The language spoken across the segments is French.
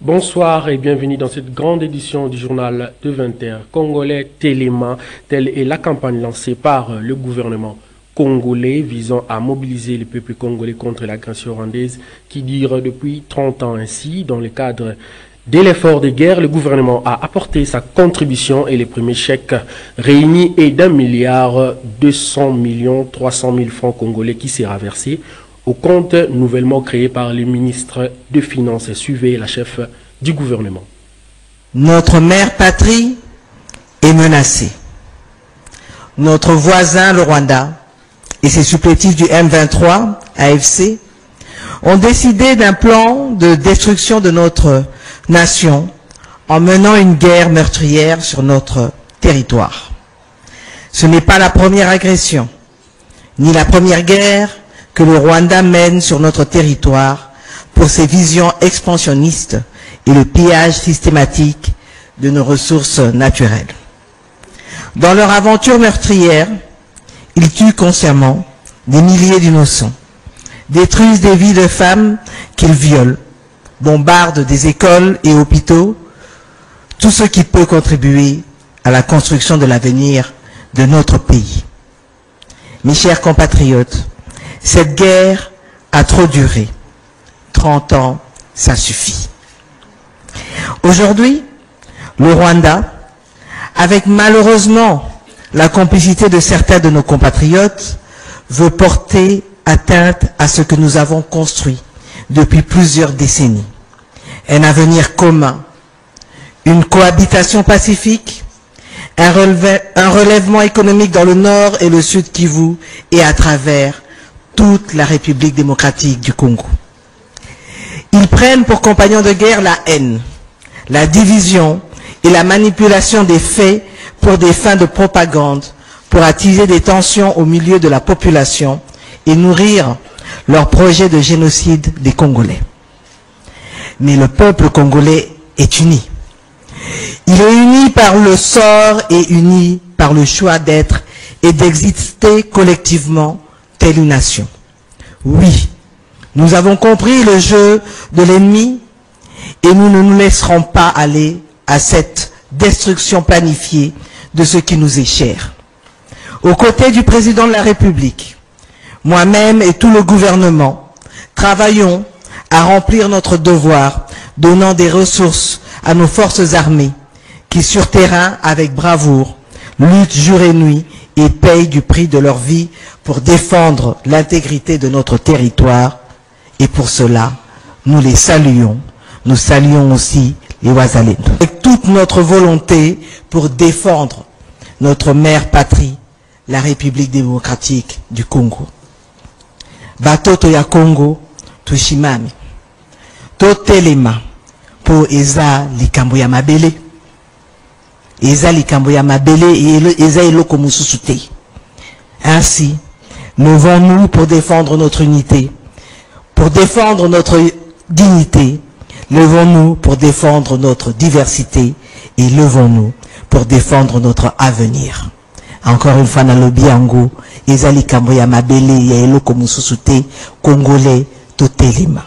Bonsoir et bienvenue dans cette grande édition du journal de 20h congolais Téléma. Telle est la campagne lancée par le gouvernement congolais visant à mobiliser le peuple congolais contre l'agression rwandaise qui dure depuis 30 ans. Ainsi, dans le cadre de l'effort de guerre, le gouvernement a apporté sa contribution et les premiers chèques réunis est d'1,200,300,000 francs congolais qui sera versé au compte nouvellement créé par le ministre des Finances. Suivez la chef du gouvernement. Notre mère patrie est menacée. Notre voisin, le Rwanda, et ses supplétifs du M23, AFC, ont décidé d'un plan de destruction de notre nation en menant une guerre meurtrière sur notre territoire. Ce n'est pas la première agression, ni la première guerre que le Rwanda mène sur notre territoire pour ses visions expansionnistes et le pillage systématique de nos ressources naturelles. Dans leur aventure meurtrière, ils tuent consciemment des milliers d'innocents, détruisent des vies de femmes qu'ils violent, bombardent des écoles et hôpitaux, tout ce qui peut contribuer à la construction de l'avenir de notre pays. Mes chers compatriotes, cette guerre a trop duré. 30 ans, ça suffit. Aujourd'hui, le Rwanda, avec malheureusement la complicité de certains de nos compatriotes, veut porter atteinte à ce que nous avons construit depuis plusieurs décennies. Un avenir commun, une cohabitation pacifique, un relèvement économique dans le nord et le sud Kivu et à travers toute la République démocratique du Congo. Ils prennent pour compagnons de guerre la haine, la division et la manipulation des faits pour des fins de propagande, pour attiser des tensions au milieu de la population et nourrir leur projet de génocide des Congolais. Mais le peuple congolais est uni. Il est uni par le sort et uni par le choix d'être et d'exister collectivement telle une nation. Oui, nous avons compris le jeu de l'ennemi et nous ne nous laisserons pas aller à cette destruction planifiée de ce qui nous est cher. Aux côtés du président de la République, moi-même et tout le gouvernement, travaillons à remplir notre devoir, donnant des ressources à nos forces armées qui, sur terrain, avec bravoure, luttent jour et nuit et payent du prix de leur vie pour défendre l'intégrité de notre territoire. Et pour cela, nous les saluons. Nous saluons aussi les Wazalendo. Avec toute notre volonté pour défendre notre mère patrie, la République démocratique du Congo. Batoto ya Congo, tushimame. Totelema po eza likambo ya mabele. Eza likambo ya mabele et eza eloko mususu te. Ainsi, levons-nous pour défendre notre unité, pour défendre notre dignité. Levons-nous pour défendre notre diversité et levons-nous pour défendre notre avenir. Encore une fois, nalobi yango, eza likambo ya mabele ya eloko mususu te, Congolais totelema.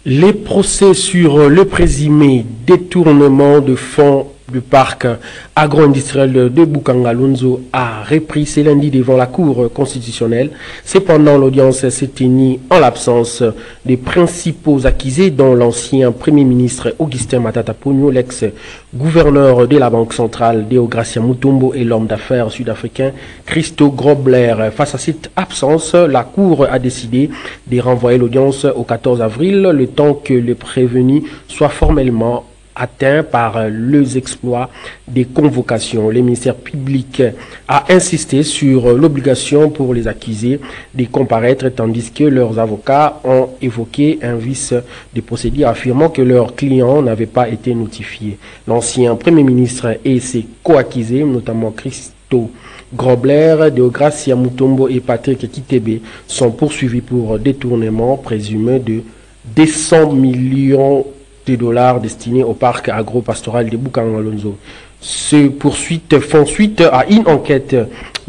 Les procès sur le présumé détournement de fonds du parc agro-industriel de Bukangalonzo a repris ce lundi devant la Cour constitutionnelle. Cependant, l'audience s'est tenue en l'absence des principaux accusés, dont l'ancien Premier ministre Augustin Matata Ponyo, l'ex-gouverneur de la Banque centrale Deogracia Mutombo et l'homme d'affaires sud-africain Christo Grobler. Face à cette absence, la Cour a décidé de renvoyer l'audience au 14 avril, le temps que les prévenus soient formellement atteint par les exploits des convocations. Le ministère public a insisté sur l'obligation pour les accusés de comparaître, tandis que leurs avocats ont évoqué un vice de procédure affirmant que leurs clients n'avaient pas été notifiés. L'ancien Premier ministre et ses co-accusés, notamment Christo Grobler, Deogracia Mutombo et Patrick Kitebe, sont poursuivis pour détournement présumé de 200 millions de dollars destinés au parc agro-pastoral de Bukangalonzo. Ces poursuites font suite à une enquête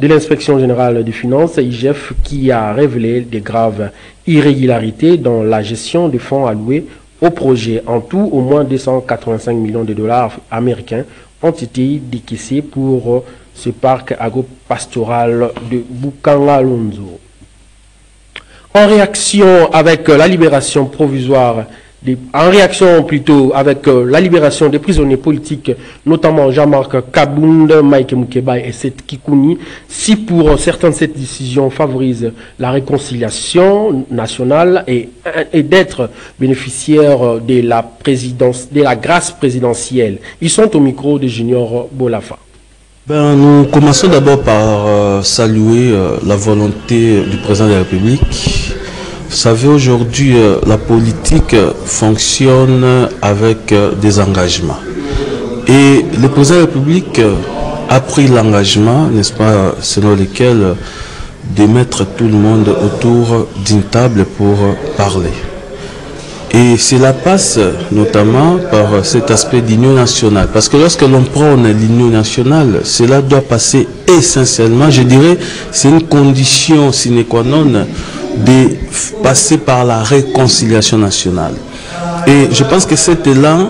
de l'inspection générale des finances, IGF, qui a révélé des graves irrégularités dans la gestion des fonds alloués au projet. En tout, au moins 285 millions de dollars américains ont été décaissés pour ce parc agro-pastoral de Bukangalonzo. En réaction avec la libération provisoire, la libération des prisonniers politiques, notamment Jean-Marc Kabound, Mike Mukeba et Seth Kikouni, si pour certains cette décision favorise la réconciliation nationale et d'être bénéficiaires de la grâce présidentielle. Ils sont au micro de Junior Bolafa. Nous commençons d'abord par saluer la volonté du président de la République. Vous savez, aujourd'hui, la politique fonctionne avec des engagements. Et le président de la République a pris l'engagement, n'est-ce pas, selon lequel de mettre tout le monde autour d'une table pour parler. Et cela passe notamment par cet aspect d'union nationale. Parce que lorsque l'on prône l'union nationale, cela doit passer essentiellement, je dirais, c'est une condition sine qua non de passer par la réconciliation nationale. Et je pense que cet élan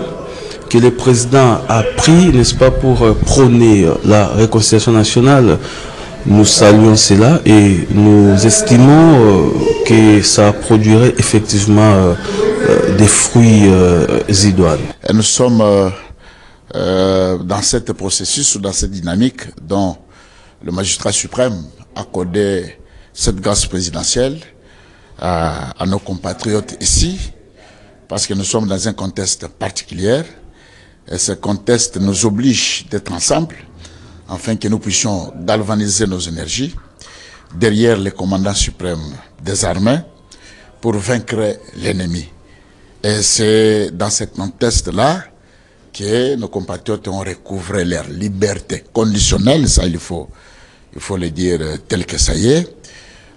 que le président a pris, n'est-ce pas, pour prôner la réconciliation nationale, nous saluons cela et nous estimons que ça produirait effectivement des fruits idoines. Et nous sommes dans ce processus, dans cette dynamique dont le magistrat suprême accordait cette grâce présidentielle à nos compatriotes ici, parce que nous sommes dans un contexte particulier et ce contexte nous oblige d'être ensemble afin que nous puissions galvaniser nos énergies derrière le commandant suprême des armées pour vaincre l'ennemi. Et c'est dans ce contexte-là que nos compatriotes ont recouvré leur liberté conditionnelle, ça il faut le dire tel que ça y est,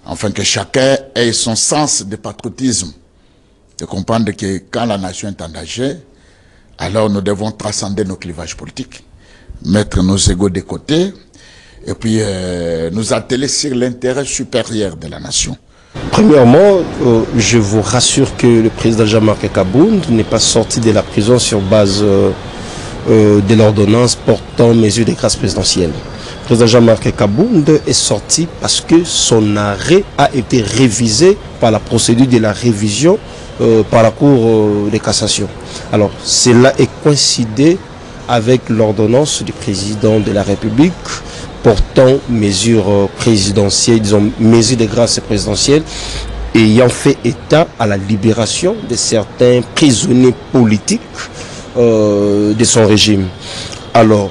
afin que chacun ait son sens de patriotisme, de comprendre que quand la nation est en danger, alors nous devons transcender nos clivages politiques, mettre nos égos de côté et puis nous atteler sur l'intérêt supérieur de la nation. Premièrement, je vous rassure que le président Jean-Marc Kabound n'est pas sorti de la prison sur base de l'ordonnance portant mesures de grâce présidentielle. Le président Jean-Marc Kabound est sorti parce que son arrêt a été révisé par la procédure de la révision par la Cour de cassation. Alors, cela est coïncidé avec l'ordonnance du président de la République portant mesures présidentielles, disons mesures de grâce présidentielle, ayant fait état à la libération de certains prisonniers politiques de son régime. Alors,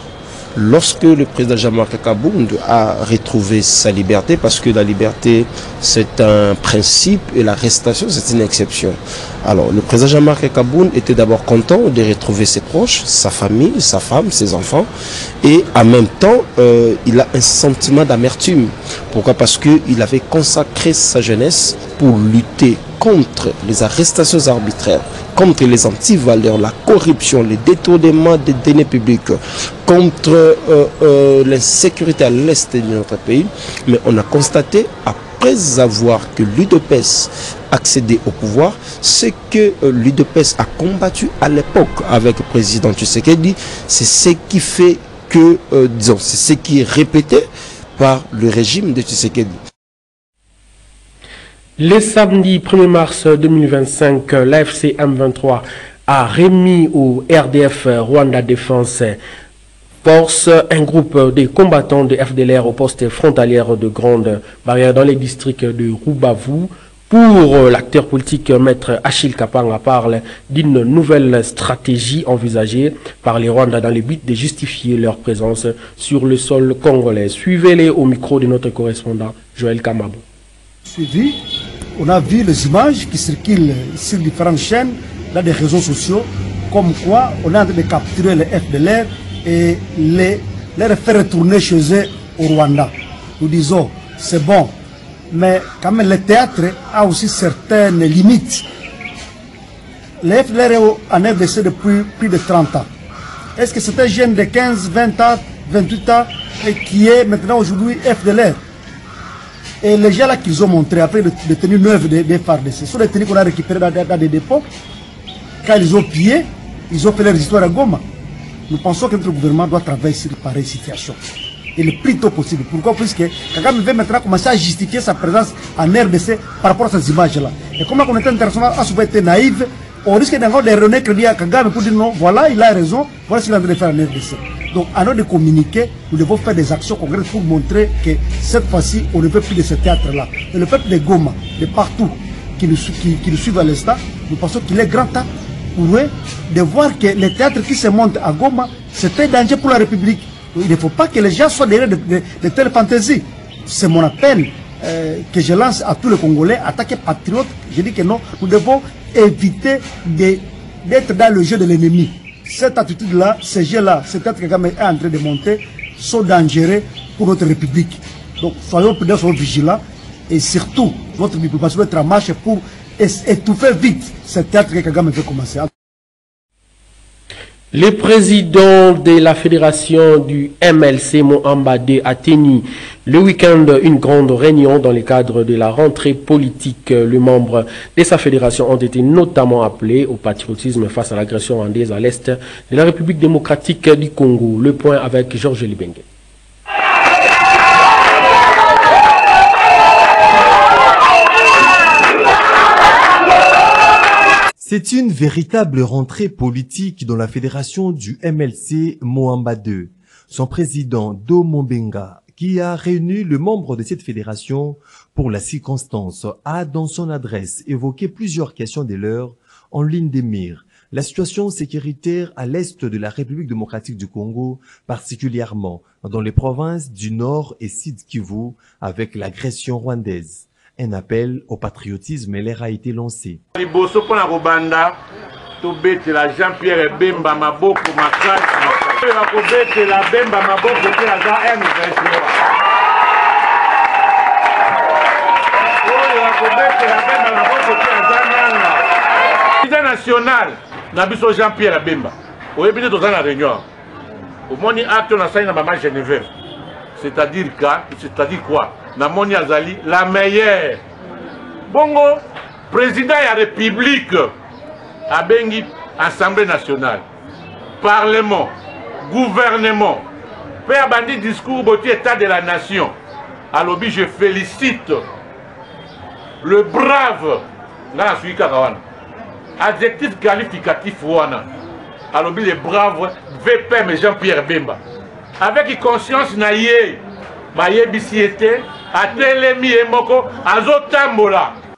lorsque le président Jean-Marc Kabound a retrouvé sa liberté, parce que la liberté c'est un principe et l'arrestation c'est une exception. Alors le président Jean-Marc Kabound était d'abord content de retrouver ses proches, sa famille, sa femme, ses enfants, et en même temps il a un sentiment d'amertume. Pourquoi? Parce qu'il avait consacré sa jeunesse pour lutter contre les arrestations arbitraires, contre les antivaleurs, la corruption, les détournements des deniers publics, contre l'insécurité à l'est de notre pays. Mais on a constaté, après avoir que l'UDPS accédé au pouvoir, ce que l'UDPS a combattu à l'époque avec le président Tshisekedi, c'est ce qui fait que, disons, c'est ce qui est répété par le régime de Tshisekedi. Le samedi 1er mars 2025, l'AFC M23 a remis au RDF Rwanda Défense Force un groupe de combattants de FDLR au poste frontalière de Grande Barrière dans les districts de Rubavu. Pour l'acteur politique Maître Achille Kapanga parle d'une nouvelle stratégie envisagée par les Rwandais dans le but de justifier leur présence sur le sol congolais. Suivez-les au micro de notre correspondant Joël Kamabou. Suivi, on a vu les images qui circulent sur différentes chaînes, dans des réseaux sociaux, comme quoi on a de capturer les FDLR et les faire retourner chez eux au Rwanda. Nous disons, c'est bon, mais quand même le théâtre a aussi certaines limites. Les FDLR en RDC depuis plus de 30 ans. Est-ce que c'est un jeune de 15, 20 ans 28 ans, et qui est maintenant aujourd'hui FDLR. Et les gens là qu'ils ont montré, après les tenues neuves des FARDC, ce sont les tenues qu'on a récupérées dans des dépôts. Quand ils ont pillé, ils ont fait leur histoire à Goma. Nous pensons que notre gouvernement doit travailler sur pareille situation. Et le plus tôt possible. Pourquoi? Puisque Kagame veut maintenant commencer à justifier sa présence en RDC par rapport à ces images-là. Et comme la communauté internationale a souvent été naïve, on risque d'avoir des redonner crédit à Kagame pour dire non, voilà, il a raison, voilà ce qu'il est en train de faire en RDC. Donc, à nous de communiquer, nous devons faire des actions concrètes pour montrer que cette fois-ci, on ne peut plus de ce théâtre-là. Et le peuple de Goma, de partout, qui nous suivent à l'instant, nous pensons qu'il est grand temps pour eux de voir que les théâtres qui se montent à Goma, c'est un danger pour la République. Il ne faut pas que les gens soient derrière de telles fantaisies. C'est mon appel que je lance à tous les Congolais, attaqués patriotes. Je dis que non, nous devons éviter d'être dans le jeu de l'ennemi. Cette attitude-là, ces jeux-là, ce théâtre que Kagame est en train de monter, sont dangereux pour notre République. Donc soyons prudents, soyons vigilants. Et surtout, notre diplomatie doit être en marche pour étouffer vite ce théâtre que Kagame veut commencer. Le président de la fédération du MLC Mohamba II a tenu le week-end une grande réunion dans le cadre de la rentrée politique. Les membres de sa fédération ont été notamment appelés au patriotisme face à l'agression rwandaise à l'est de la République démocratique du Congo. Le point avec Georges Libenge. C'est une véritable rentrée politique dans la fédération du MLC Mohamba II. Son président Do Mombenga, qui a réuni le membre de cette fédération pour la circonstance, a dans son adresse évoqué plusieurs questions de l'heure en ligne des mires. La situation sécuritaire à l'est de la République démocratique du Congo, particulièrement dans les provinces du Nord et Sud Kivu, avec l'agression rwandaise. Un appel au patriotisme l'air a été lancé. Jean-Pierre Bemba Maboko national Nabiso Jean-Pierre Bemba. Au début de la réunion, au moins acte on a signé maman Geneviève. C'est-à-dire quoi? Namoni Azali, la meilleure. Bongo, président de la République, a bengi Assemblée nationale, Parlement, gouvernement, père bandit discours beauté état de la nation. Alors je félicite le brave, là je suis Karawana. Adjectif qualificatif Wana. Alors le brave VPM Jean-Pierre Bemba. Avec conscience naïe.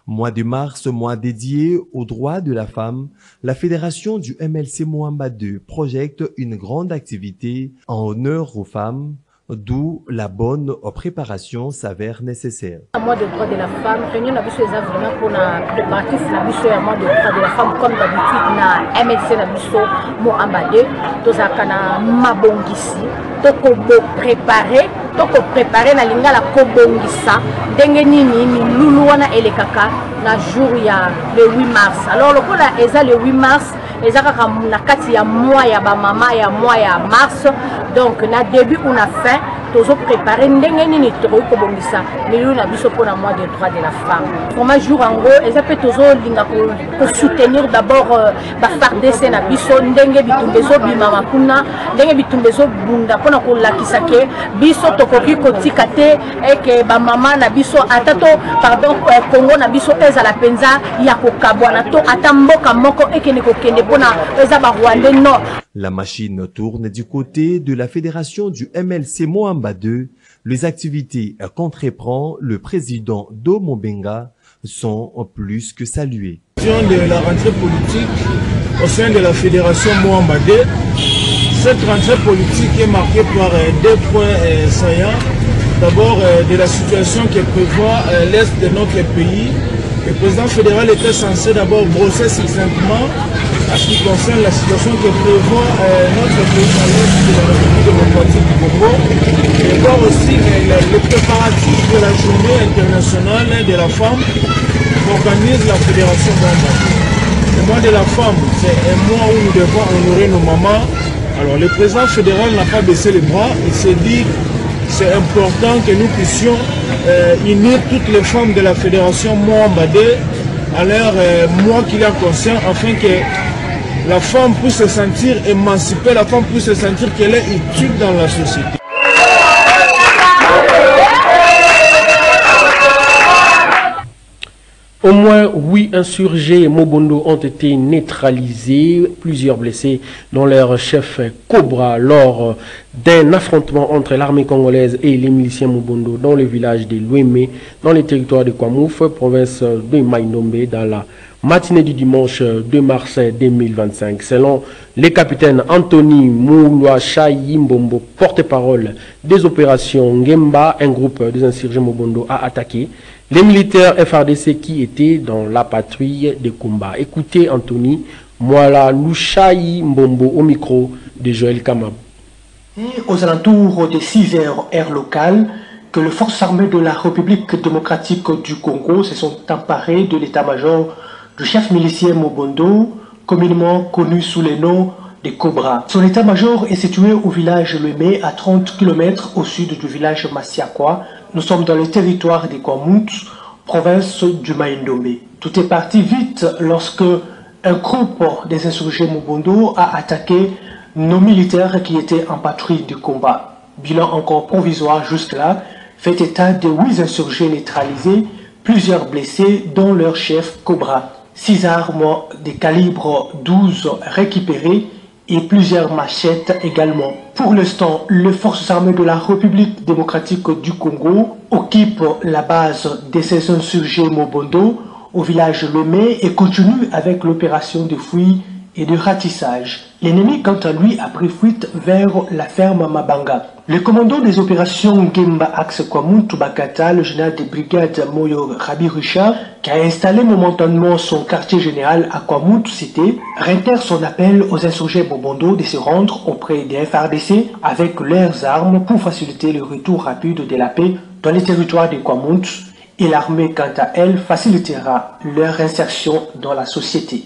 Mois de mars, mois dédié aux droits de la femme, la fédération du MLC Mohamba II projette une grande activité en honneur aux femmes, d'où la bonne préparation s'avère nécessaire. Mois de droits de la femme, réunion na biso eza vraiment pour la préparatif na biso ya mois de droits de la femme comme d'habitude na MLC na biso Mohamba II tozaka na mabongisi toko préparer na lingala kobongisa ndenge nini milulu wana elekaka na jour ya le 8 mars. Alors lokola eza le 8 mars eza kaka na kati ya mois ya ba mama ya mois ya mars, donc na début ou na fin tozo préparer ndenge nini toko kobongisa milulu na biso pour na mois de droits de la femme. Comment jour en gros eza pe tozo linga ko soutenir d'abord ba FARDC na biso ndenge bitumbezo bima makuna ndenge bitumbezo bunda pona ko lakisa ke biso tokoki kotika te eke ba mama na biso atato pardon Congo na biso ezala penza ya kokabwana to atamboka moko ekene kokende pona eza ba Rwanda non. La machine tourne du côté de la fédération du MLC Mohamba II. Les activités qu'entreprend le président Do Mombenga sont plus que saluées. De la rentrée politique au sein de la fédération Mohamba II. Cette rentrée politique est marquée par deux points saillants. D'abord, de la situation que prévoit l'Est de notre pays. Le président fédéral était censé d'abord brosser succinctement à ce qui concerne la situation que prévoit notre pays dans l'Est de la République démocratique du Congo. Et voir aussi le préparatif de la journée internationale de la femme qu'organise la fédération Mohamba. Le mois de la femme, c'est un mois où nous devons honorer nos mamans, Alors le président fédéral n'a pas baissé les bras, il s'est dit c'est important que nous puissions unir toutes les femmes de la fédération Moambadé à leur moi qu'il a conscient, afin que la femme puisse se sentir émancipée, la femme puisse se sentir qu'elle est utile dans la société. Au moins 8 insurgés Mobondo ont été neutralisés, plusieurs blessés, dont leur chef Cobra, lors d'un affrontement entre l'armée congolaise et les miliciens Mobondo dans le village de Louémé, dans les territoires de Kwamouf, province de Maïnombe, dans la matinée du dimanche 2 mars 2025. Selon le capitaine Anthony Moulouachayi Mbombo, porte-parole des opérations Ngemba, un groupe des insurgés Mobondo a attaqué les militaires FRDC qui étaient dans la patrouille des combats. Écoutez Anthony Moulouachayi Mbombo au micro de Joël Kamab. Aux alentours des 6 heures heure locale, que les forces armées de la République démocratique du Congo se sont emparées de l'état-major du chef milicien Mobondo, communément connu sous le nom de Cobra. Son état-major est situé au village Lemé, à 30 km au sud du village Massiakwa. Nous sommes dans le territoire de Kwamout, province du Maïndomé. Tout est parti vite lorsque un groupe des insurgés Mobondo a attaqué nos militaires qui étaient en patrouille de combat. Bilan encore provisoire jusque-là, fait état de 8 insurgés neutralisés, plusieurs blessés, dont leur chef Cobra. 6 armes de calibre 12 récupérées et plusieurs machettes également. Pour l'instant, les forces armées de la République démocratique du Congo occupent la base de ces insurgés Mobondo au village Lemé et continuent avec l'opération de fouilles et de ratissage. L'ennemi, quant à lui, a pris fuite vers la ferme Mabanga. Le commandant des opérations Ngemba Axe Kwamout Bakata, le général de brigade Moyo Rabi Richard, qui a installé momentanément son quartier général à Kwamout Cité, réitère son appel aux insurgés Mobondo de se rendre auprès des FRDC avec leurs armes pour faciliter le retour rapide de la paix dans les territoires de Kwamout, et l'armée, quant à elle, facilitera leur insertion dans la société.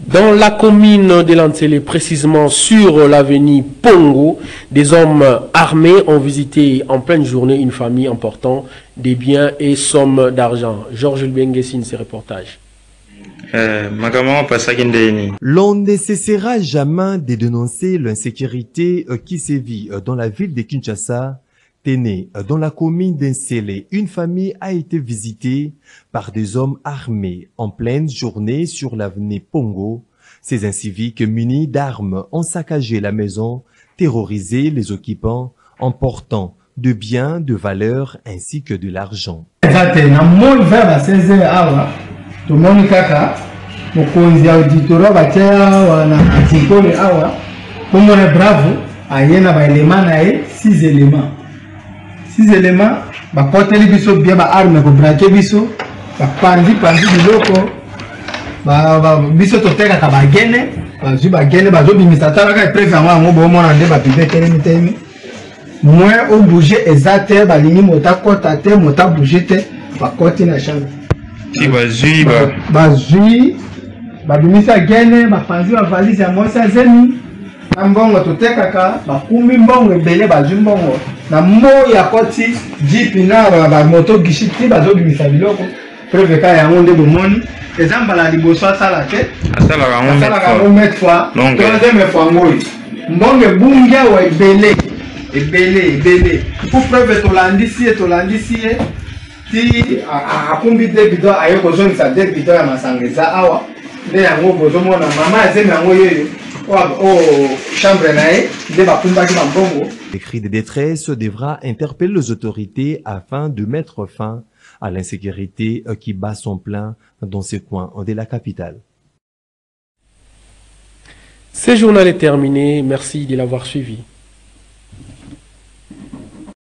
Dans la commune de Lantsele, précisément sur l'avenue Pongo, des hommes armés ont visité en pleine journée une famille emportant des biens et sommes d'argent. Georges Lbengue signe ses reportages. L'on ne cessera jamais de dénoncer l'insécurité qui sévit dans la ville de Kinshasa. Téné, dans la commune d'Nsele, une famille a été visitée par des hommes armés en pleine journée sur l'avenue Pongo. Ces inciviques munis d'armes ont saccagé la maison, terrorisé les occupants, emportant de biens de valeur ainsi que de l'argent. Six éléments, bakoteli biso bien ba arme ko braquer biso, ba pandi biloko, biso toteka ka bagene, bazo bimisa talaka prévu ngo bo mona nde ba bibekele mitemi. Moi on bouger exacte ba lingi mota kota te mota bouger te ba koti na chambre. Si bazui ba bimisa gene ba pandi ba valise ya mosa zeni. Mbongo totekaka bakumi mbongo ebele bazwi mbongo na moya koti jeep na ba moto gishiti bazobimisa biloko preuve ka yango nde bomoni ezambala liboso asala te asala ka mettre fois troisième fois ngoi mbongo bungia wa ebele pour preuve tolandisi ti akumbi de bido ayoko zone sa de bido ya masangeza awa nde yango bozomona mama azemi yango yoyo. Le cri de détresse devra interpeller les autorités afin de mettre fin à l'insécurité qui bat son plein dans ces coins de la capitale. Ce journal est terminé. Merci de l'avoir suivi.